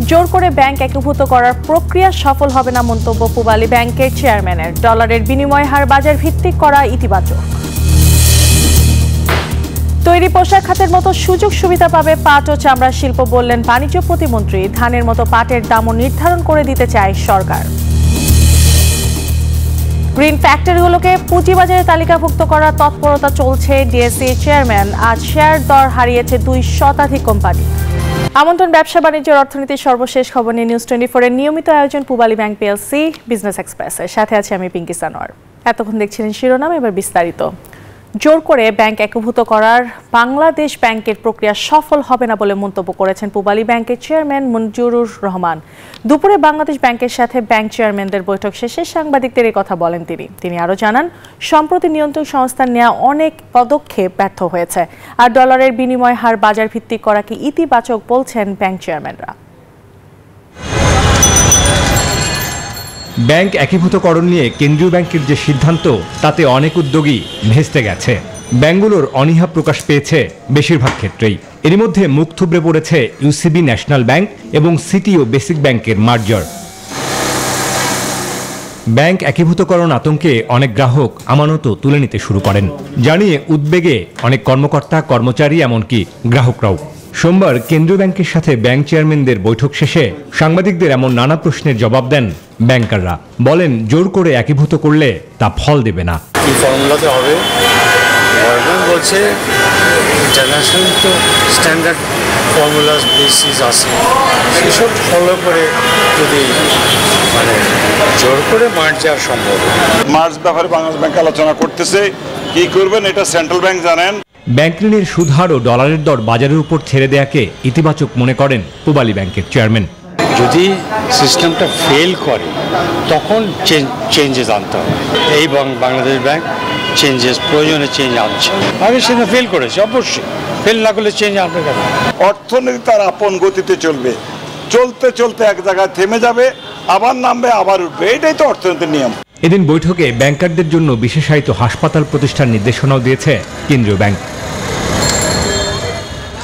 জোর করে ব্যাংক একীভূত করার প্রক্রিয়া সফল হবে না মন্তব্য পূবালী ব্যাংকের চেয়ারম্যানের। ডলারের বিনিময় হার বাজার ভিত্তিক করা ইতিবাচক। তৈরি পোশাক খাতের মতো সুযোগ সুবিধা পাবে পাট ও চামড়া শিল্প বললেন বাণিজ্য প্রতিমন্ত্রী। ধানের মতো পাটের দামও নির্ধারণ করে দিতে চায় সরকার। গ্রিন ফ্যাক্টরিগুলোকে পুঁজিবাজারে তালিকাভুক্ত করার তৎপরতা চলছে। ডিএসসি চেয়ারম্যান আজ শেয়ার দর হারিয়েছে 2 শতাধিক কোম্পানি। আমন্ত্রণ ব্যবসা বাণিজ্যের অর্থনীতির সর্বশেষ খবর নিয়ে নিউজ 24 এর নিয়মিত আয়োজন পূবালী ব্যাংক পিএলসি বিজনেস এক্সপ্রেসের সাথে আছে আমি পিঙ্কি সানোয়ার। এতক্ষণ দেখছিলেন শিরোনাম, এবার বিস্তারিত। জোর করে ব্যাংক একীভূত করার বাংলাদেশ ব্যাংকের প্রক্রিয়া সফল হবে না বলে মন্তব্য করেছেন পূবালী ব্যাংকের চেয়ারম্যান মঞ্জুরুর রহমান। দুপুরে বাংলাদেশ ব্যাংকের সাথে ব্যাংক চেয়ারম্যানদের বৈঠক শেষে সাংবাদিকদের এই কথা বলেন তিনি আরও জানান, সম্প্রতি নিয়ন্ত্রক সংস্থার নেওয়া অনেক পদক্ষেপ ব্যর্থ হয়েছে, আর ডলারের বিনিময় হার বাজার ভিত্তিক করাকে ইতিবাচক বলছেন ব্যাংক চেয়ারম্যানরা। ব্যাংক একীভূতকরণ নিয়ে কেন্দ্রীয় ব্যাংকের যে সিদ্ধান্ত, তাতে অনেক উদ্যোগী ভেস্তে গেছে। ব্যাংকগুলোর অনীহা প্রকাশ পেয়েছে বেশিরভাগ ক্ষেত্রেই। এর মধ্যে মুখ থুবড়ে পড়েছে ইউসিবি ন্যাশনাল ব্যাংক এবং সিটি ও বেসিক ব্যাংকের মার্জার। ব্যাংক একীভূতকরণ আতঙ্কে অনেক গ্রাহক আমানত তুলে নিতে শুরু করেন, জানিয়ে উদ্বেগে অনেক কর্মকর্তা কর্মচারী এমনকি গ্রাহকরাও। সোমবার কেন্দ্রীয় ব্যাংকের সাথে ব্যাংক চেয়ারম্যানদের বৈঠক শেষে সাংবাদিকদের এমন নানা প্রশ্নের জবাব দেন ব্যাংকাররা। বলেন, জোর করে একীভূত করলে তা ফল দেবে না। কি ফর্মুলাতে হবে গভর্নমেন্ট বলছে, ইন্টারন্যাশনাল তো স্ট্যান্ডার্ড ফর্মুলাস বেসিস আছে, সেসব ফলো করে যদি জোর করে মার্চ যাওয়া সম্ভব। মার্চ ব্যাপারে বাংলাদেশ ব্যাংক আলোচনা করতেছে, কি করবেন এটা সেন্ট্রাল ব্যাংক জানেন। ব্যাংক ঋণের সুদ হার ও ডলারের দর বাজারের উপর ছেড়ে দেয়াকে ইতিবাচক মনে করেন পূবালী ব্যাংকের চেয়ারম্যান। যদি সিস্টেমটা ফেল করে তখন চেঞ্জেস আনতে হবে। এই বাংলাদেশ ব্যাংক প্রয়োজনে চেঞ্জ আনছে। আগে সেটা ফেল করেছে, অবশ্যই ফেল না করলে চেঞ্জ আনবে কেন? অর্থনীতি তার আপন গতিতে চলবে, চলতে চলতে এক জায়গায় থেমে যাবে, আবার নামবে, আবার উঠবে, এটাই তো অর্থনীতির নিয়ম। এদিন বৈঠকে ব্যাংকারদের জন্য বিশেষায়িত হাসপাতাল প্রতিষ্ঠার নির্দেশনাও দিয়েছে কেন্দ্রীয় ব্যাংক।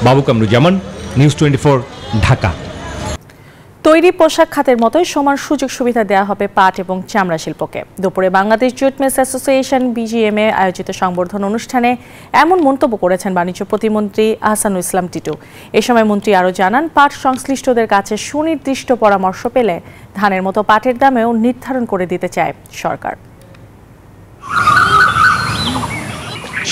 বাবু কামরুজ্জামান, নিউজ 24, ঢাকা। তৈরি পোশাক খাতের মতোই সমান সুযোগ সুবিধা দেওয়া হবে পাট এবং চামড়া শিল্পকে। দুপুরে Bangladesh jute mills association BJMA আয়োজিত সংবর্ধনা অনুষ্ঠানে এমন মন্তব্য করেছেন বাণিজ্য প্রতিমন্ত্রী আহসানুল ইসলাম টিটু। এ সময় মন্ত্রী আরও জানান, পাট সংশ্লিষ্টদের কাছে সুনির্দিষ্ট পরামর্শ পেলে ধানের মতো পাটের দামেও নির্ধারণ করে দিতে চায় সরকার।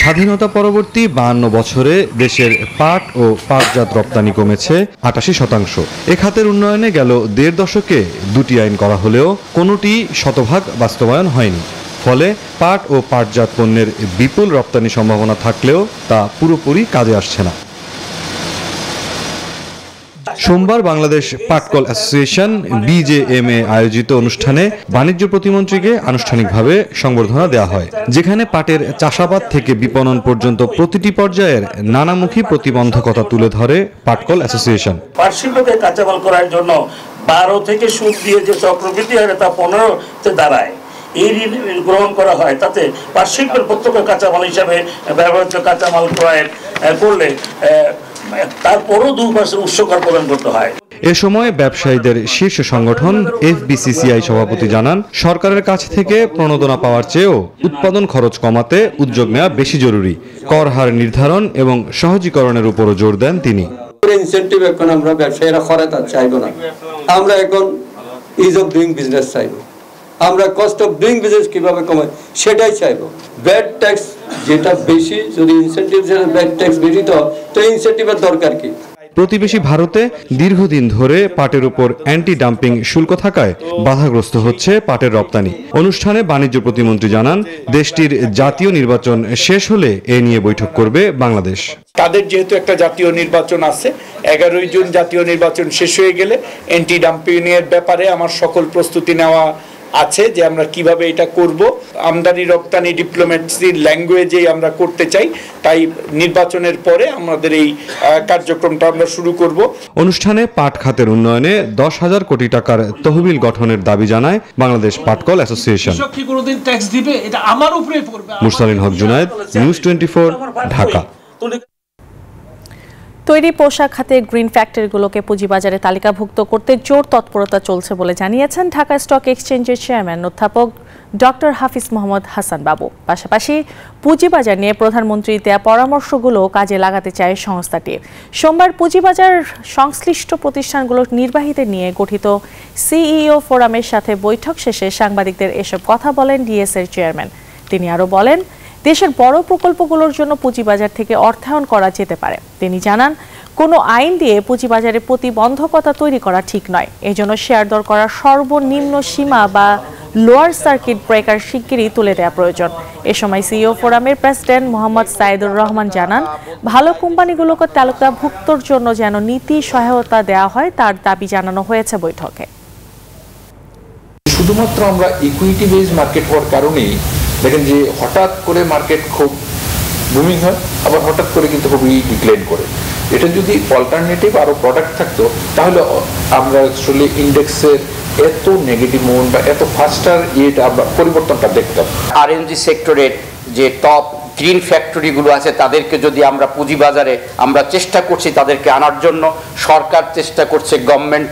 স্বাধীনতা পরবর্তী 52 বছরে দেশের পাট ও পাটজাত রপ্তানি কমেছে 88%। এ খাতের উন্নয়নে গেল 1.5 দশকে 2টি আইন করা হলেও কোনোটি শতভাগ বাস্তবায়ন হয়নি। ফলে পাট ও পাটজাত পণ্যের বিপুল রপ্তানি সম্ভাবনা থাকলেও তা পুরোপুরি কাজে আসছে না। সোমবার বাংলাদেশ পাটকল অ্যাসোসিয়েশন বিজেএমএ আয়োজিত অনুষ্ঠানে বাণিজ্য প্রতিমন্ত্রীকে আনুষ্ঠানিকভাবে সংবর্ধনা দেওয়া হয়, যেখানে পাটের চাষাবাদ থেকে বিপণন পর্যন্ত প্রতিটি পর্যায়ের নানামুখী প্রতিবন্ধকতা তুলে ধরে পাটকল অ্যাসোসিয়েশন। পাট শিল্পকে কাঁচামাল করার জন্য 12 থেকে সুদ দিয়ে যে চক্রবৃদ্ধি হারে তা 15-তে দাঁড়ায়। এই ঋণ গ্রহণ করা হয়, তাতে পাট শিল্পের প্রত্যক্ষ কাঁচামাল হিসাবে ব্যবহৃত কাঁচামাল ক্রয় করলে তারপরও 2% উৎসকর প্রদান করতে হয়। এ সময় ব্যবসায়ীদের শীর্ষ সংগঠন এফবিসিসিআই সভাপতি জানান, সরকারের কাছ থেকে প্রণোদনা পাওয়ার চেয়েও উৎপাদন খরচ কমাতে উদ্যোগ নেওয়া বেশি জরুরি। কর হার নির্ধারণ এবং সহজীকরণের উপরও জোর দেন তিনি। ইনসেন্টিভ এখন আমরা ব্যবসায়ীরা খরচ চাইবো না, আমরা এখন ইজ অফ ডুইং বিজনেস চাইবো। আমরা কস্ট অফ ডুইং বিজনেস কিভাবে কমাই সেটাই চাইবো। ব্যাড ট্যাক্স যেটা বেশি, যদি ইনসেন্টিভ ব্যাড ট্যাক্স বেশি তো ইনসেন্টিভের দরকার কি? প্রতিবেশী ভারতে দীর্ঘদিন ধরে পাটের উপর অ্যান্টি ডাম্পিং শুল্ক থাকায় বাধাগ্রস্ত হচ্ছে পাটের রপ্তানি। অনুষ্ঠানে বাণিজ্য প্রতিমন্ত্রী জানান, দেশটির জাতীয় নির্বাচন শেষ হলে এ নিয়ে বৈঠক করবে বাংলাদেশ। তাদের যেহেতু একটা জাতীয় নির্বাচন আছে, 11 জুন জাতীয় নির্বাচন শেষ হয়ে গেলে অ্যান্টি ডাম্পিং এর ব্যাপারে আমার সকল প্রস্তুতি নেওয়া আছে যে আমরা কিভাবে এটা করব। আমদানি রপ্তানি ডিপ্লোম্যাসির ল্যাঙ্গুয়েজে আমরা করতে চাই, তাই নির্বাচনের পরে আমাদের এই কার্যক্রমটা আমরা শুরু করব। অনুষ্ঠানে পাট খাতের উন্নয়নে 10,000 কোটি টাকার তহবিল গঠনের দাবি জানায় বাংলাদেশ পাটকল অ্যাসোসিয়েশন। মুরসালিন হক জুনায়েদ, নিউজ 24, ঢাকা। তৈরি পোশাক খাতে গ্রিন ফ্যাক্টরিগুলোকে পুঁজিবাজারে তালিকাভুক্ত করতে জোর তৎপরতা চলছে বলে জানিয়েছেন ঢাকা স্টক এক্সচেঞ্জের চেয়ারম্যান অধ্যাপক ডক্টর হাফিজ মোহাম্মদ হাসান বাবু। পাশাপাশি পুঁজিবাজার নিয়ে প্রধানমন্ত্রীর দেয়া পরামর্শগুলো কাজে লাগাতে চায় সংস্থাটি। সোমবার পুঁজিবাজার সংশ্লিষ্ট প্রতিষ্ঠানগুলোর নির্বাহীদের নিয়ে গঠিত সিইও ফোরামের সাথে বৈঠক শেষে সাংবাদিকদের এসব কথা বলেন ডিএসএর চেয়ারম্যান। তিনি আরও বলেন, দেশের বড় প্রকল্পগুলোর জন্য পুঁজিবাজার থেকে অর্থায়ন করা যেতে পারে। তিনি জানান, কোনো আইন দিয়ে পুঁজিবাজারে প্রতিবন্ধকতা তৈরি করা ঠিক নয়। এজন্য শেয়ার দর করার সর্বনিম্ন সীমা বা লোয়ার সার্কিট ব্রেকার শিগগিরই তুলে দেওয়া প্রয়োজন। এ সময় সিইও ফোরামের প্রেসিডেন্ট মোহাম্মদ সাইদুর রহমান জানান, ভালো কোম্পানিগুলোকে তালিকাভুক্তর জন্য যেন নীতি সহায়তা দেওয়া হয় তার দাবি জানানো হয়েছে বৈঠকে। শুধুমাত্র আমরা ইকুইটি বেস মার্কেট হওয়ার কারণেই দেখেন যে হঠাৎ করে মার্কেট খুব বুমিং হয়, আবার হঠাৎ করে কিন্তু খুবই ডিক্লাইন করে। এটা যদি অল্টারনেটিভ আরো প্রোডাক্ট থাকতো তাহলে আমরা আসলে ইন্ডেক্সের এত নেগেটিভ মুভমেন্ট বা এত ফাস্টার আমরা পরিবর্তনটা দেখতাম। আরএনজি সেক্টরের যে টপ গ্রিন ফ্যাক্টরিগুলো আছে তাদেরকে যদি আমরা পুঁজিবাজারে আমরা চেষ্টা করছি তাদেরকে আনার জন্য, সরকার চেষ্টা করছে গভর্নমেন্ট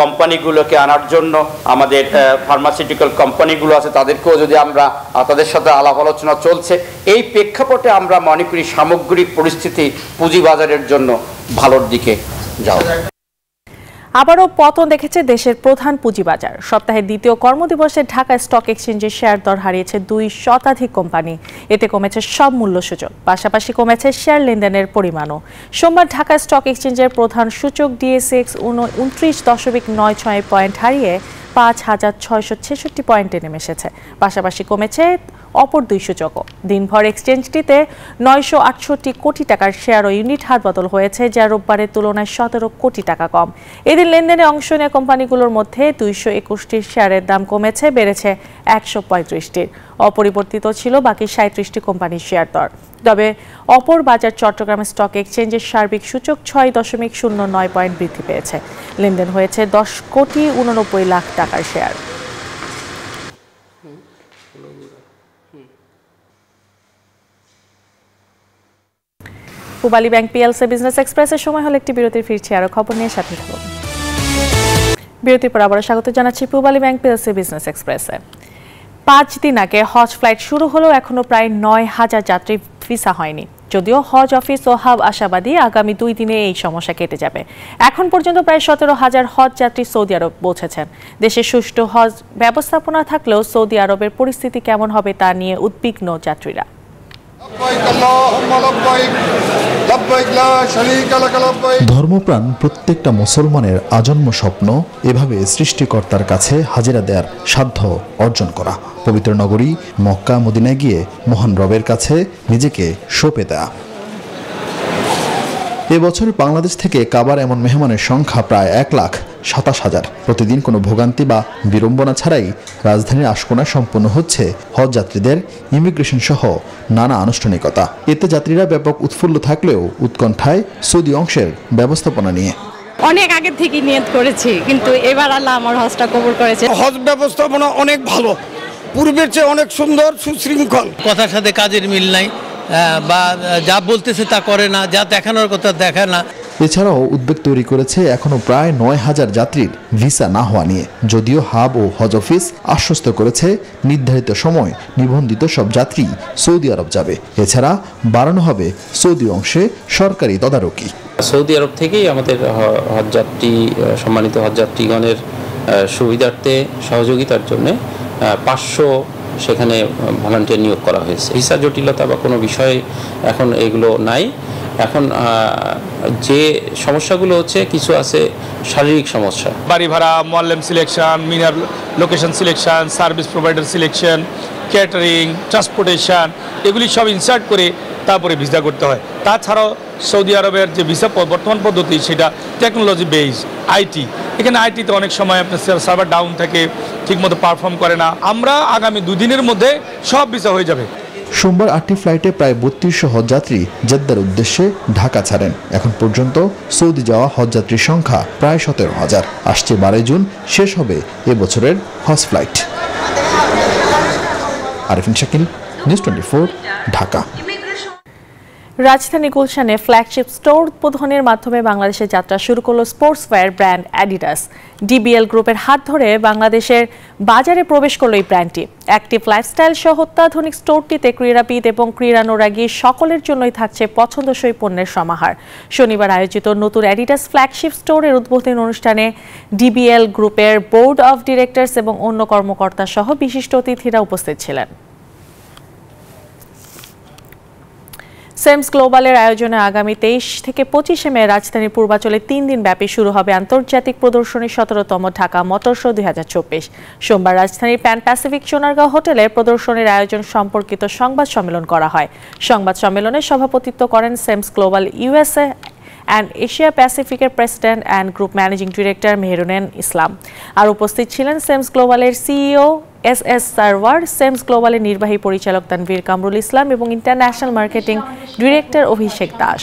কোম্পানিগুলোকে আনার জন্য, আমাদের ফার্মাসিউটিক্যাল কোম্পানিগুলো আছে তাদেরকেও যদি আমরা তাদের সাথে আলাপ আলোচনা চলছে, এই প্রেক্ষাপটে আমরা মনে করি সামগ্রিক পরিস্থিতি পুঁজিবাজারের জন্য ভালোর দিকে যাওয়া। আবারও পতন দেখেছে দেশের প্রধান পুঁজিবাজার। সপ্তাহের দ্বিতীয় কর্মদিবসে ঢাকা স্টক এক্সচেঞ্জের শেয়ার দর হারিয়েছে 2 শতাধিক কোম্পানি। এতে কমেছে সব মূল্য সূচক, পাশাপাশি কমেছে শেয়ার লেনদেনের পরিমাণও। সোমবার ঢাকা স্টক এক্সচেঞ্জের প্রধান সূচক ডিএসএক্স 29.96 পয়েন্ট হারিয়ে 5,666 পয়েন্টে নেমে এসেছে। পাশাপাশি কমেছে অপর 2 সূচকও। দিনভর এক্সচেঞ্জটিতে 968 কোটি টাকার শেয়ার ও ইউনিট হার বদল হয়েছে, যা রোববারের তুলনায় 17 কোটি টাকা কম। এদিন লেনদেনে অংশ নেওয়া কোম্পানিগুলোর মধ্যে 221টির শেয়ারের দাম কমেছে, বেড়েছে 135টির। অপরিবর্তিত ছিল বাকি 37টি কোম্পানির শেয়ার দর। তবে অপর বাজার চট্টগ্রাম স্টক এক্সচেঞ্জের সার্বিক সূচক 6.09 পয়েন্ট বৃদ্ধি পেয়েছে। লেনদেন হয়েছে 10,89,00,000 টাকার share. Pubali bank PLC business এক্সপ্রেসের সময় হলো একটি বিরতির, ফিরছি আরো খবর নিয়ে, সাথে থাকুন। বিরতির পর আবারও স্বাগত জানাচ্ছি পূবালী ব্যাংক পিএলসি বিজনেস এক্সপ্রেসে। 5 দিন আগে হজ ফ্লাইট শুরু হলেও এখনো প্রায় 9,000 যাত্রী ভিসা হয়নি। যদিও হজ অফিস ও হাব আশাবাদী আগামী 2 দিনে এই সমস্যা কেটে যাবে। এখন পর্যন্ত প্রায় 17,000 হজ যাত্রী সৌদি আরব পৌঁছেছেন। দেশে সুষ্ঠু হজ ব্যবস্থাপনা থাকলেও সৌদি আরবের পরিস্থিতি কেমন হবে তা নিয়ে উদ্বিগ্ন যাত্রীরা। ধর্মপ্রাণ প্রত্যেকটা মুসলমানের আজন্ম স্বপ্ন এভাবে সৃষ্টিকর্তার কাছে হাজিরা দেওয়ার সাধ্য অর্জন করা, পবিত্র নগরী মক্কা মদিনায় গিয়ে মহান রবের কাছে নিজেকে সঁপে দেয়া। এবছর বাংলাদেশ থেকে কাবার এমন মেহমানের সংখ্যা প্রায় 1,27,000। প্রতিদিন কোনো ভোগান্তি বা বিড়ম্বনা ছাড়াই রাজধানীর আশকোনায় সম্পন্ন হচ্ছে হজ যাত্রীদের ইমিগ্রেশন সহ নানা আনুষ্ঠানিকতা। এতে যাত্রীরা ব্যাপক উৎফুল্ল থাকলেও উৎকণ্ঠায় সৌদি অংশের ব্যবস্থাপনা নিয়ে। অনেক আগে থেকে নিয়ত করেছি, কিন্তু এবার আল্লাহ আমার হজটা কবুল করেছে। হজ ব্যবস্থাপনা অনেক ভালো, পূর্বের চেয়ে অনেক সুন্দর, সুশৃঙ্খল। কথার সাথে কাজের মিল নাই, বা যা বলতেছে তা করে না, যা দেখানোর কথা দেখায় না। এছাড়াও উদ্বেগ তৈরি করেছে এখনো প্রায় 9,000 যাত্রীর ভিসা না হওয়া নিয়ে। যদিও হাব ও হজ অফিস আশ্বস্ত করেছে নির্ধারিত সময় নিবন্ধিত সব যাত্রী সৌদি আরব যাবে। এছাড়া বাড়ানো হবে সৌদি অংশে সরকারি তদারকি। সৌদি আরব থেকেই আমাদের হজযাত্রী সম্মানিত হজযাত্রীগণের সুবিধার্থে সহযোগিতার জন্য 500 সেখানে ভলান্টিয়ার নিয়োগ করা হয়েছে। ভিসা জটিলতা বা কোনো বিষয় এখন এগুলো নাই। এখন যে সমস্যাগুলো হচ্ছে, কিছু আছে শারীরিক সমস্যা, বাড়ি ভাড়া, মোয়াল্লেম সিলেকশন, মিনার location selection, service provider selection, catering, transportation, এগুলি সব ইনসার্ট করে তারপরে ভিসা করতে হয়। তাছাড়াও সৌদি আরবের যে ভিসা বর্তমান পদ্ধতি সেটা টেকনোলজি বেসড, আইটি। এখানে আইটিতে অনেক সময় আপনার সার্ভার ডাউন থাকে, ঠিকমতো পারফর্ম করে না। আমরা আগামী 2 দিনের মধ্যে সব ভিসা হয়ে যাবে। সোমবার 8টি ফ্লাইটে প্রায় 3200 হজযাত্রী জেদ্দার উদ্দেশ্যে ঢাকা ছাড়েন। এখন পর্যন্ত সৌদি যাওয়া হজযাত্রীর সংখ্যা প্রায় 17,000। আসছে 12 জুন শেষ হবে এবছরের হজ ফ্লাইট। আরিফিন শাকিল, নিউজ 24, ঢাকা। রাজধানী গুলশানে ফ্ল্যাগশিপ স্টোর উদ্বোধনের মাধ্যমে বাংলাদেশে যাত্রা শুরু করলো স্পোর্টসওয়্যার ব্র্যান্ড অ্যাডিডাস। ডিবিএল গ্রুপের হাত ধরে বাংলাদেশের বাজারে প্রবেশ করলো এই ব্র্যান্ডটি। অ্যাক্টিভ লাইফস্টাইল সহ অত্যাধুনিক স্টোরটিতে ক্রীড়াবিদ এবং ক্রীড়ানুরাগী সকলের জন্যই থাকছে পছন্দসই পণ্যের সমাহার। শনিবার আয়োজিত নতুন অ্যাডিডাস ফ্ল্যাগশিপ স্টোরের উদ্বোধন অনুষ্ঠানে ডিবিএল গ্রুপের বোর্ড অব ডিরেক্টরস এবং অন্য কর্মকর্তা সহ বিশিষ্ট অতিথিরা উপস্থিত ছিলেন। সেমস গ্লোবালের আয়োজনে আগামী 23 থেকে 25 মে রাজধানীর পূর্বাঞ্চলে 3 দিন ব্যাপী শুরু হবে আন্তর্জাতিক প্রদর্শনী 17তম ঢাকা মোটর শো 2024। সোমবার রাজধানীর প্যান প্যাসিফিক সোনারগাঁও হোটেলে প্রদর্শনীর আয়োজন সম্পর্কিত সংবাদ সম্মেলন করা হয়। সংবাদ সম্মেলনে সভাপতিত্ব করেন SEMS global USA and Asia প্যাসিফিকের president and group managing director Meherunen Islam. আর উপস্থিত ছিলেন সেমস গ্লোবালের সিইও এস সারওয়ার, সেমস গ্লোবালের নির্বাহী পরিচালক তানভীর কামরুল ইসলাম এবং international marketing director Abhishek Das.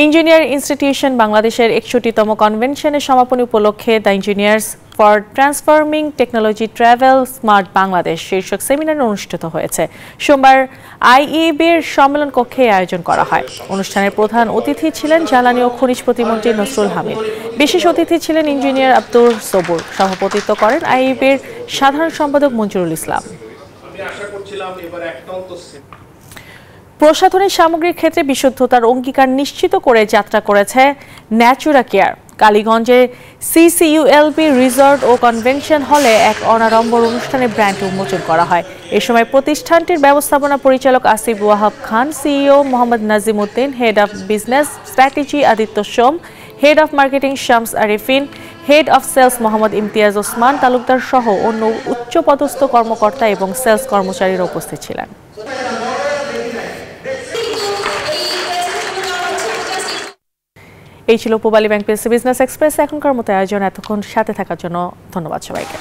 Engineer institution বাংলাদেশের 61তম কনভেনশনের সমাপনী উপলক্ষে the engineers for transforming technology travel smart Bangladesh শীর্ষক সেমিনার অনুষ্ঠিত হয়েছে। সোমবার আইইবির সম্মেলন কক্ষে আয়োজন করা হয়। অনুষ্ঠানের প্রধান অতিথি ছিলেন জ্বালানি ও খনিজ প্রতিমন্ত্রী নসরুল হামিদ। বিশেষ অতিথি ছিলেন ইঞ্জিনিয়ার আব্দুর সবুর। সভাপতিত্ব করেন আইইবির সাধারণ সম্পাদক মঞ্জুরুল ইসলাম। প্রসাধনী সামগ্রীর ক্ষেত্রে বিশুদ্ধতার অঙ্গীকার নিশ্চিত করে যাত্রা করেছে ন্যাচুরা কেয়ার। কালীগঞ্জের সিসিইউএলবি রিসর্ট ও কনভেনশন হলে এক অনাড়ম্বর অনুষ্ঠানে ব্র্যান্ড উন্মোচন করা হয়। এ সময় প্রতিষ্ঠানটির ব্যবস্থাপনা পরিচালক Asif Wahab Khan, CEO Mohammad Nazim Uddin, head of business strategy Aditya Som, head of marketing Shams Arefin, head of sales Mohammad Imtiaz Osman Talukdar সহ অন্য উচ্চপদস্থ কর্মকর্তা এবং সেলস কর্মচারীরা উপস্থিত ছিলেন। এই ছিল পূবালী ব্যাংক বিজনেস এক্সপ্রেস এখনকার মতো আয়োজন। এতক্ষণ সাথে থাকার জন্য ধন্যবাদ সবাইকে।